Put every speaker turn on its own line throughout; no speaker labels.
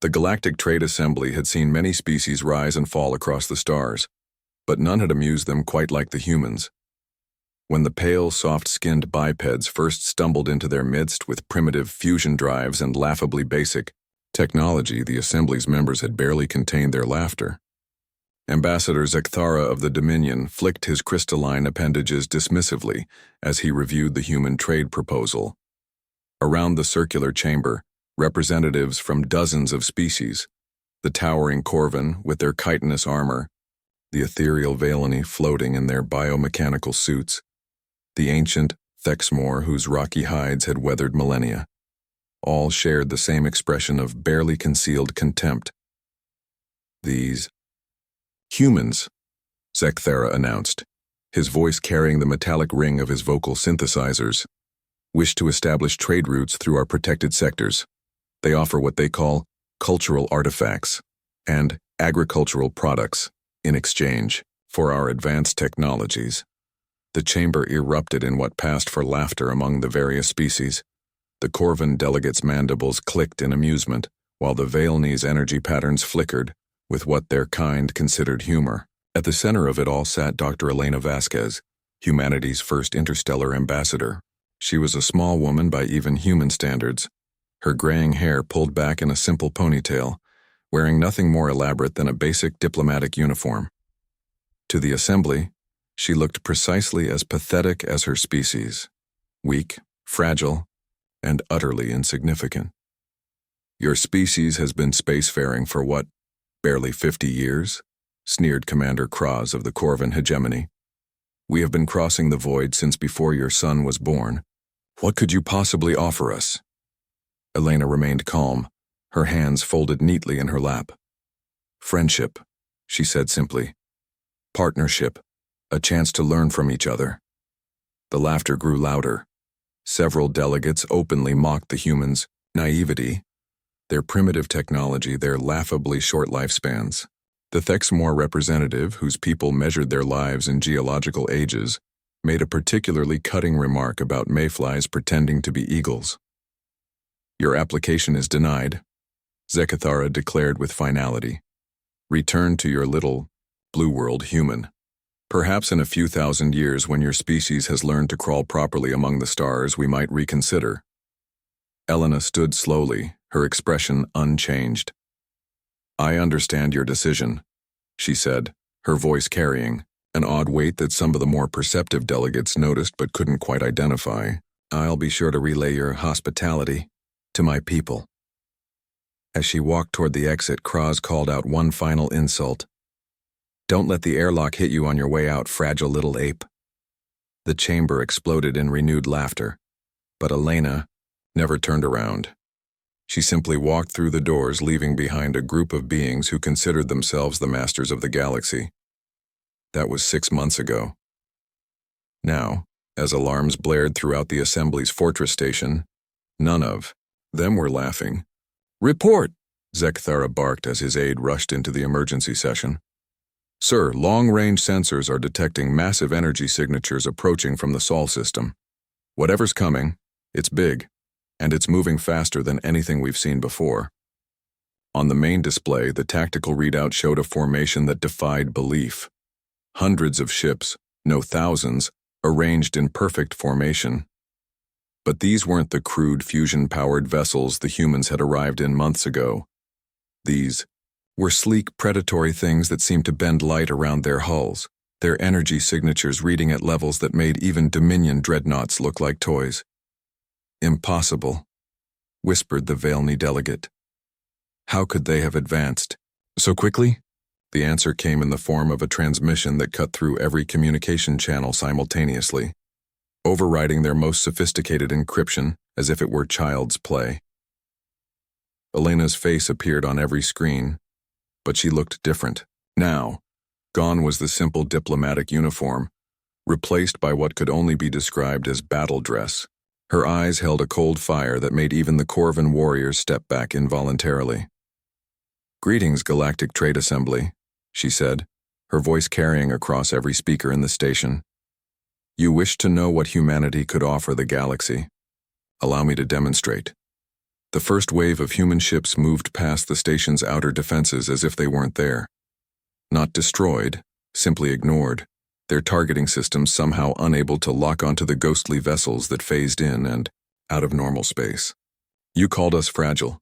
The Galactic Trade Assembly had seen many species rise and fall across the stars, but none had amused them quite like the humans. When the pale, soft-skinned bipeds first stumbled into their midst with primitive fusion drives and laughably basic technology, the Assembly's members had barely contained their laughter. Ambassador Zekthara of the Dominion flicked his crystalline appendages dismissively as he reviewed the human trade proposal. Around the circular chamber, representatives from dozens of species, the towering Corvin with their chitinous armor, the ethereal Valeni floating in their biomechanical suits, the ancient Thexmor whose rocky hides had weathered millennia, all shared the same expression of barely concealed contempt. These humans, Zekthara announced, his voice carrying the metallic ring of his vocal synthesizers, wish to establish trade routes through our protected sectors. They offer what they call cultural artifacts and agricultural products in exchange for our advanced technologies. The chamber erupted in what passed for laughter among the various species. The Corvin delegates' mandibles clicked in amusement, while the Valenese energy patterns flickered with what their kind considered humor. At the center of it all sat Dr. Elena Vasquez, humanity's first interstellar ambassador. She was a small woman by even human standards, her graying hair pulled back in a simple ponytail, wearing nothing more elaborate than a basic diplomatic uniform. To the Assembly, she looked precisely as pathetic as her species, weak, fragile, and utterly insignificant. Your species has been spacefaring for what, barely 50 years? Sneered Commander Kraz of the Corvin hegemony. We have been crossing the void since before your son was born. What could you possibly offer us? Elena remained calm, her hands folded neatly in her lap. Friendship, she said simply. Partnership, a chance to learn from each other. The laughter grew louder. Several delegates openly mocked the humans' naivety, their primitive technology, their laughably short lifespans. The Thexmor representative, whose people measured their lives in geological ages, made a particularly cutting remark about mayflies pretending to be eagles. Your application is denied, Zekthara declared with finality. Return to your little, blue world human. Perhaps in a few thousand years, when your species has learned to crawl properly among the stars, we might reconsider. Elena stood slowly, her expression unchanged. I understand your decision, she said, her voice carrying an odd weight that some of the more perceptive delegates noticed but couldn't quite identify. I'll be sure to relay your hospitality to my people. As she walked toward the exit, Kraz called out one final insult. Don't let the airlock hit you on your way out, fragile little ape. The chamber exploded in renewed laughter, but Elena never turned around. She simply walked through the doors, leaving behind a group of beings who considered themselves the masters of the galaxy. That was 6 months ago. Now, as alarms blared throughout the Assembly's fortress station, none of them were laughing. Report! Zekthara barked as his aide rushed into the emergency session. Sir, long-range sensors are detecting massive energy signatures approaching from the Sol system. Whatever's coming, it's big, and it's moving faster than anything we've seen before. On the main display, the tactical readout showed a formation that defied belief. Hundreds of ships, no thousands, arranged in perfect formation. But these weren't the crude fusion-powered vessels the humans had arrived in months ago. These were sleek, predatory things that seemed to bend light around their hulls, their energy signatures reading at levels that made even Dominion dreadnoughts look like toys. Impossible, whispered the Valeni delegate. How could they have advanced so quickly? The answer came in the form of a transmission that cut through every communication channel simultaneously, overriding their most sophisticated encryption as if it were child's play. Elena's face appeared on every screen, but she looked different. Now, gone was the simple diplomatic uniform, replaced by what could only be described as battle dress. Her eyes held a cold fire that made even the Corvin warriors step back involuntarily. Greetings, Galactic Trade Assembly, she said, her voice carrying across every speaker in the station. You wish to know what humanity could offer the galaxy. Allow me to demonstrate. The first wave of human ships moved past the station's outer defenses as if they weren't there. Not destroyed, simply ignored, their targeting systems somehow unable to lock onto the ghostly vessels that phased in and out of normal space. You called us fragile,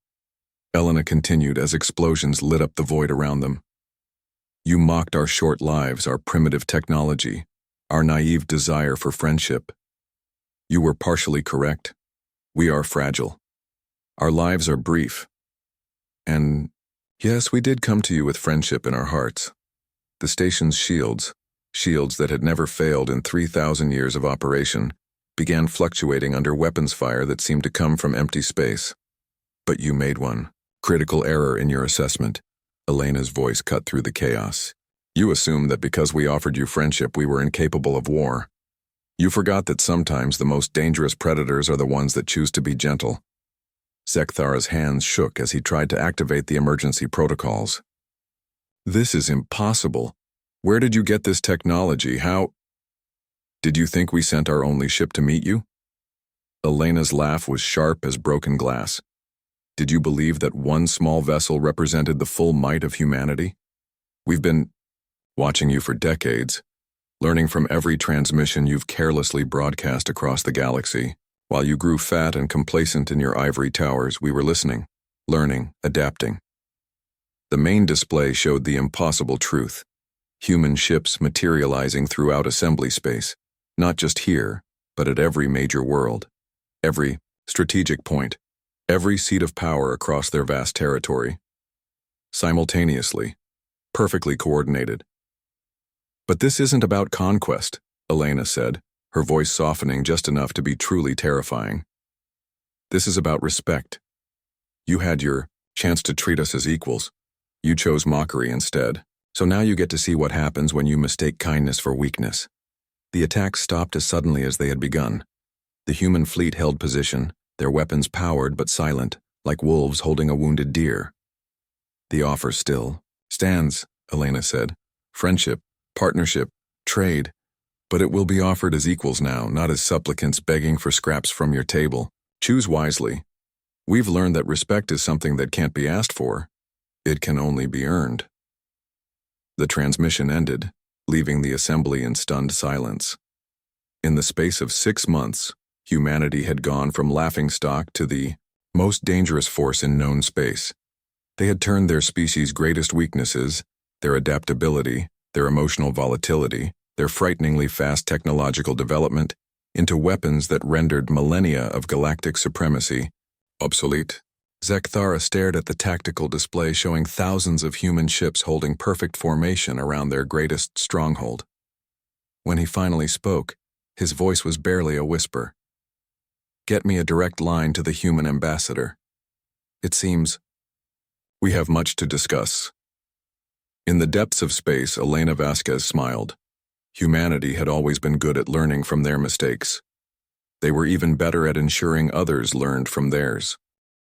Elena continued as explosions lit up the void around them. You mocked our short lives, our primitive technology, our naive desire for friendship. You were partially correct. We are fragile. Our lives are brief. And yes, we did come to you with friendship in our hearts. The station's shields that had never failed in 3,000 years of operation, began fluctuating under weapons fire that seemed to come from empty space. But you made one critical error in your assessment. Elena's voice cut through the chaos. You assumed that because we offered you friendship, we were incapable of war. You forgot that sometimes the most dangerous predators are the ones that choose to be gentle. Zekthara's hands shook as he tried to activate the emergency protocols. This is impossible. Where did you get this technology? How? Did you think we sent our only ship to meet you? Elena's laugh was sharp as broken glass. Did you believe that one small vessel represented the full might of humanity? We've been watching you for decades, learning from every transmission you've carelessly broadcast across the galaxy. While you grew fat and complacent in your ivory towers, we were listening, learning, adapting. The main display showed the impossible truth. Human ships materializing throughout assembly space, not just here, but at every major world, every strategic point, every seat of power across their vast territory. Simultaneously, perfectly coordinated. But this isn't about conquest, Elena said, her voice softening just enough to be truly terrifying. This is about respect. You had your chance to treat us as equals. You chose mockery instead. So now you get to see what happens when you mistake kindness for weakness. The attacks stopped as suddenly as they had begun. The human fleet held position, their weapons powered but silent, like wolves holding a wounded deer. The offer still stands, Elena said. Friendship, partnership, trade. But it will be offered as equals now, not as supplicants begging for scraps from your table. Choose wisely. We've learned that respect is something that can't be asked for. It can only be earned. The transmission ended, leaving the assembly in stunned silence. In the space of 6 months, humanity had gone from laughingstock to the most dangerous force in known space. They had turned their species' greatest weaknesses, their adaptability, their emotional volatility, their frighteningly fast technological development, into weapons that rendered millennia of galactic supremacy obsolete. Zekthara stared at the tactical display showing thousands of human ships holding perfect formation around their greatest stronghold. When he finally spoke, his voice was barely a whisper. Get me a direct line to the human ambassador. It seems we have much to discuss. In the depths of space, Elena Vasquez smiled. Humanity had always been good at learning from their mistakes. They were even better at ensuring others learned from theirs.